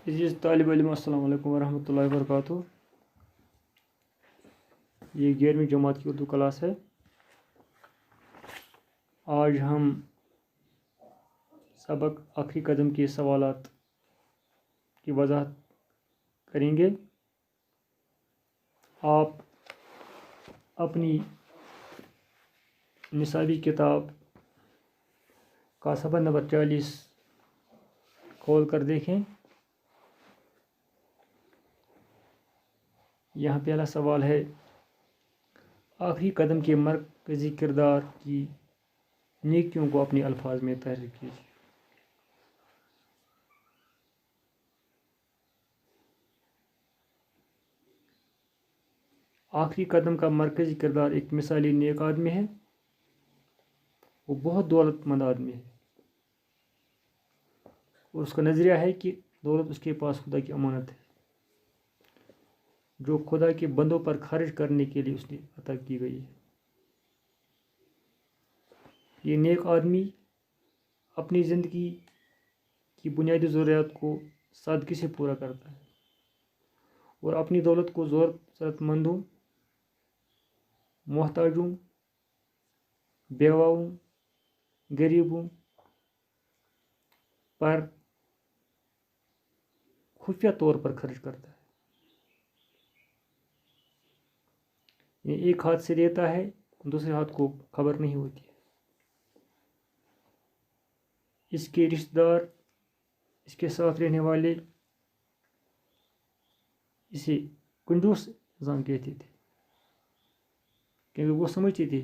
عزیز طالب علم السلام علیکم ورحمۃ اللہ وبرکاتہ. یہ 11ویں جماعت کی اردو کلاس ہے. آج ہم سبق آخری قدم کے سوالات کی وضاحت کریں گے. آپ اپنی نصابی کتاب کا صفحہ نمبر 40 کھول کر دیکھیں. یہاں پہلا سوال ہے: آخری قدم کے مرکزی کردار کی نیکیوں کو اپنے الفاظ میں تحریر کیجیے. آخری قدم کا مرکزی کردار ایک مثالی نیک آدمی ہے. وہ بہت دولت مند آدمی ہے اور اس کا نظریہ ہے کہ دولت اس کے پاس خدا کی امانت ہے جو خدا کے بندوں پر خرچ کرنے کے لیے اس نے عطا کی گئی ہے. یہ نیک آدمی اپنی زندگی کی بنیادی ضروریات کو سادگی سے پورا کرتا ہے اور اپنی دولت کو ضرورت مندوں، محتاجوں، بیواؤں، غریبوں پر خفیہ طور پر خرچ کرتا ہے. یہ ایک ہاتھ سے دیتا ہے، دوسرے ہاتھ کو خبر نہیں ہوتی ہے. اس کے رشتہ دار، اس کے ساتھ رہنے والے اسے کنجوس انسان کہتے تھے کیونکہ وہ سمجھتے تھے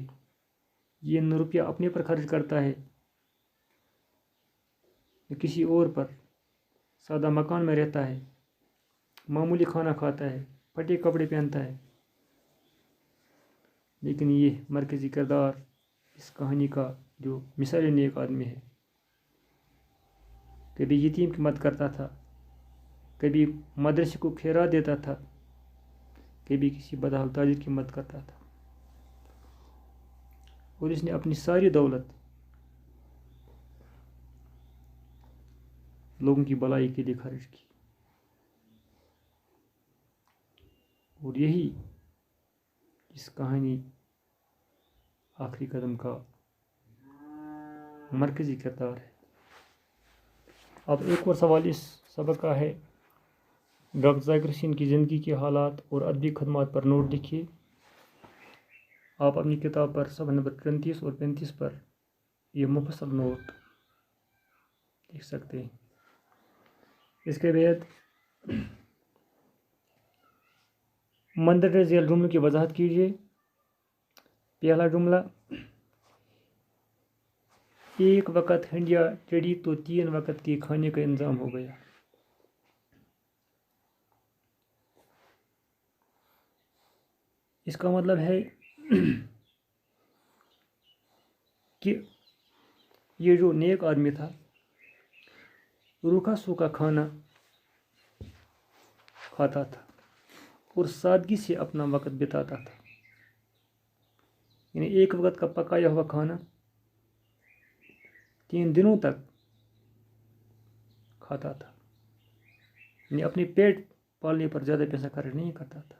یہ نہ روپیہ اپنے پر خرچ کرتا ہے نہ کسی اور پر. سادہ مکان میں رہتا ہے، معمولی کھانا کھاتا ہے، پھٹے کپڑے پہنتا ہے. لیکن یہ مرکزی کردار اس کہانی کا جو مثالی نیک آدمی ہے، کبھی یتیم کی مدد کرتا تھا، کبھی مدرسے کو خیرات دیتا تھا، کبھی کسی بدحال تاجر کی مدد کرتا تھا اور اس نے اپنی ساری دولت لوگوں کی بھلائی کے لیے خرچ کی. اور یہی اس کہانی آخری قدم کا مرکزی کردار ہے. اب ایک اور سوال اس سبق کا ہے: ڈاکٹر ذاکر حسین کی زندگی کے حالات اور ادبی خدمات پر نوٹ لکھیے. آپ اپنی کتاب پر صفحہ نمبر 34 اور 35 پر یہ مفصل نوٹ لکھ سکتے ہیں. اس کے بعد مندرجہ ذیل جملوں کی وضاحت کیجیے. پہلا جملہ: ایک وقت ہنڈیا چڑھی تو 3 وقت کے کھانے کا انتظام ہو گیا. اس کا مطلب ہے کہ یہ جو نیک آدمی تھا روکھا سوکھا کھانا کھاتا تھا اور سادگی سے اپنا وقت بتاتا تھا. یعنی ایک وقت کا پکایا ہوا کھانا 3 دنوں تک کھاتا تھا. یعنی اپنے پیٹ پالنے پر زیادہ پیسہ خرچ نہیں کرتا تھا.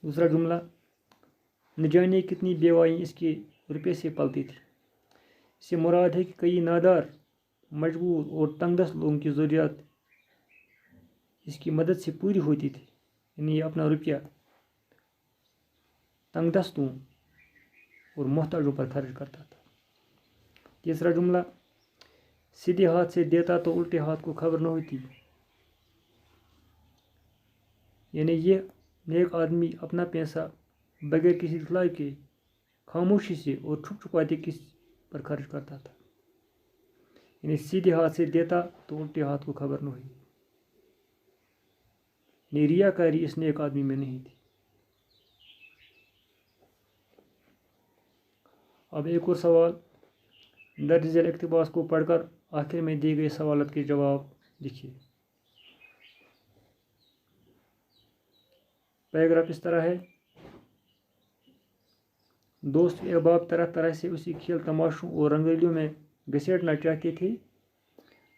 دوسرا جملہ: نہ جانے کتنی بیوائیں اس کے روپے سے پلتی تھی. اس سے مراد ہے کہ کئی نادار، مجبور اور تنگ دست لوگوں کی ضروریات اس کی مدد سے پوری ہوتی تھی. یعنی یہ اپنا روپیہ تنگ دستوں اور محتاجوں پر خرچ کرتا تھا. تیسرا جملہ: سیدھے ہاتھ سے دیتا تو الٹے ہاتھ کو خبر نہ ہوتی. یعنی یہ نیک آدمی اپنا پیسہ بغیر کسی اطلاع کے خاموشی سے اور چھپ چھپاتے کسی پر خرچ کرتا تھا. یعنی سیدھے ہاتھ سے دیتا تو الٹے ہاتھ کو خبر نہ ہوئی. یعنی ریاکاری اس نیک آدمی میں نہیں تھی. اب ایک اور سوال: درج ذیل اقتباس کو پڑھ کر آخر میں دیے گئے سوالات کے جواب لکھیے. پیراگراف اس طرح ہے: دوست احباب طرح طرح سے اسی کھیل تماشوں اور رنگریلیوں میں گھسیٹنا چاہتے تھے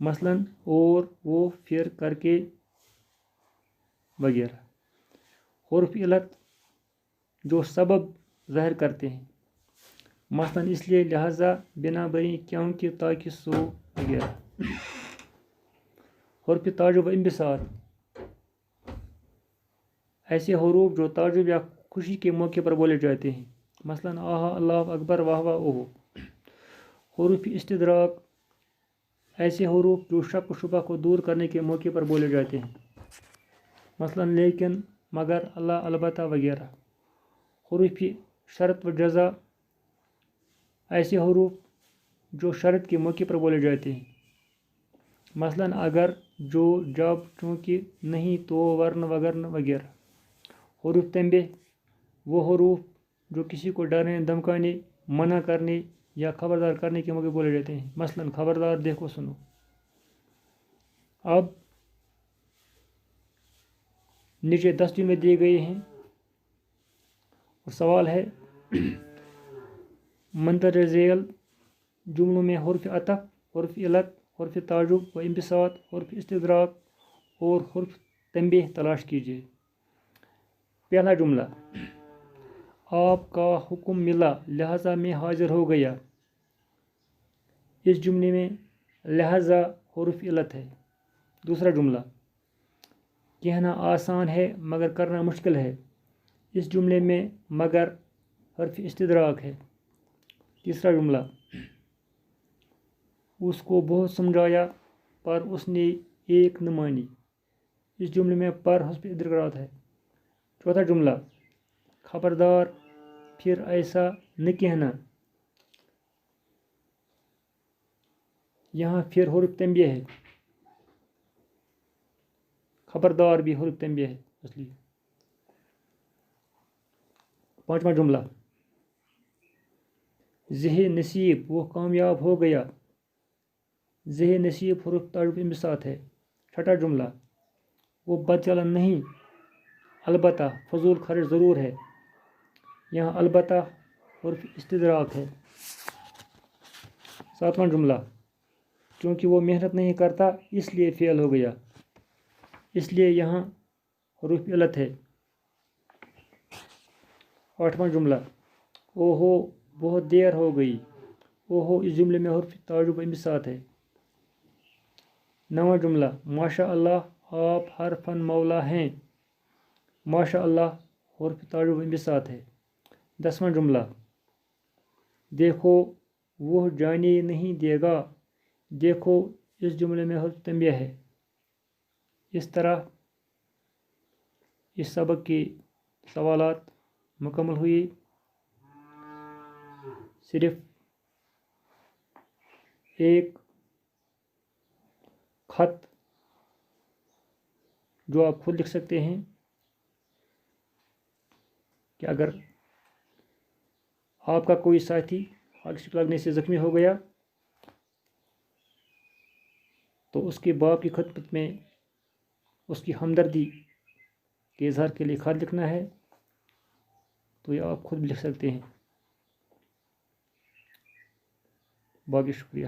مثلاً اور وہ پھر کر کے وغیرہ. حروف علت جو سبب ظاہر کرتے ہیں، مثلاً اس لیے، لہذا، بنا بری، کیونکہ، تاکہ، سو وغیرہ. حروف تعجب و انبساط ایسے حروف جو تعجب یا خوشی کے موقع پر بولے جاتے ہیں، مثلاً آہا، اللہ اکبر، واہ واہ، اوہو. حروف استدراک ایسے حروف جو شک و شبہ کو دور کرنے کے موقع پر بولے جاتے ہیں، مثلاً لیکن، مگر، اللہ، البتہ وغیرہ. حروف شرط و جزا ایسے حروف جو شرط کے موقع پر بولے جاتے ہیں، مثلاً اگر، جو، جب، چونکہ، نہیں، تو، ورنہ، وگرنہ وغیرہ. حروف تنبیہ وہ حروف جو کسی کو ڈرانے، دھمکانے، منع کرنے یا خبردار کرنے کے موقع بولے جاتے ہیں، مثلاً خبردار، دیکھو، سنو. اب نیچے 10 جملے دیے گئے ہیں اور سوال ہے مندرجہ ذیل جملوں میں حروف عطف، حروف علت، حروف تعجب و انبساط، حروف استدراک اور حروف تنبیہ تلاش کیجیے. پہلا جملہ، آپ کا حکم ملا لہذا میں حاضر ہو گیا. اس جملے میں لہذا حروف علت ہے. دوسرا جملہ، کہنا آسان ہے مگر کرنا مشکل ہے. اس جملے میں مگر حرف استدراک ہے. تیسرا جملہ، اس کو بہت سمجھایا پر اس نے ایک نہ مانی. اس جملے میں پر حرف استدراک ہے. چوتھا جملہ، خبردار، پھر ایسا نہ کہنا. یہاں پھر حرف تنبیہ ہے. خبردار بھی حرف تنبیہ ہے اس لیے. پانچواں جملہ، ذہ نصیب، وہ کامیاب ہو گیا. ذہ نصیب حروف تعجب انبساط ہے. چھٹا جملہ، وہ بدچلن نہیں، البتہ فضول خرچ ضرور ہے. یہاں البتہ حرف استدراک ہے. ساتواں جملہ، چونکہ وہ محنت نہیں کرتا اس لیے فیل ہو گیا. اس لیے یہاں حروف علت ہے. آٹھواں جملہ، اوہو، بہت دیر ہو گئی. اوہو اس جملے میں حرف تعجب انبساط ہے. نواں جملہ، ماشاء اللہ، آپ ہر فن مولا ہیں. ماشاء اللہ حرف تعجب انبساط ہے. دسواں جملہ، دیکھو، وہ جانے نہیں دے گا. دیکھو اس جملے میں حرف تنبیہ ہے. اس طرح اس سبق کے سوالات مکمل ہوئے. صرف ایک خط جو آپ خود لکھ سکتے ہیں کہ اگر آپ کا کوئی ساتھی آگ لگنے سے زخمی ہو گیا تو اس کے باپ کی خدمت میں اس کی ہمدردی کے اظہار کے لیے خط لکھنا ہے. تو یہ آپ خود بھی لکھ سکتے ہیں. باقی شکریہ.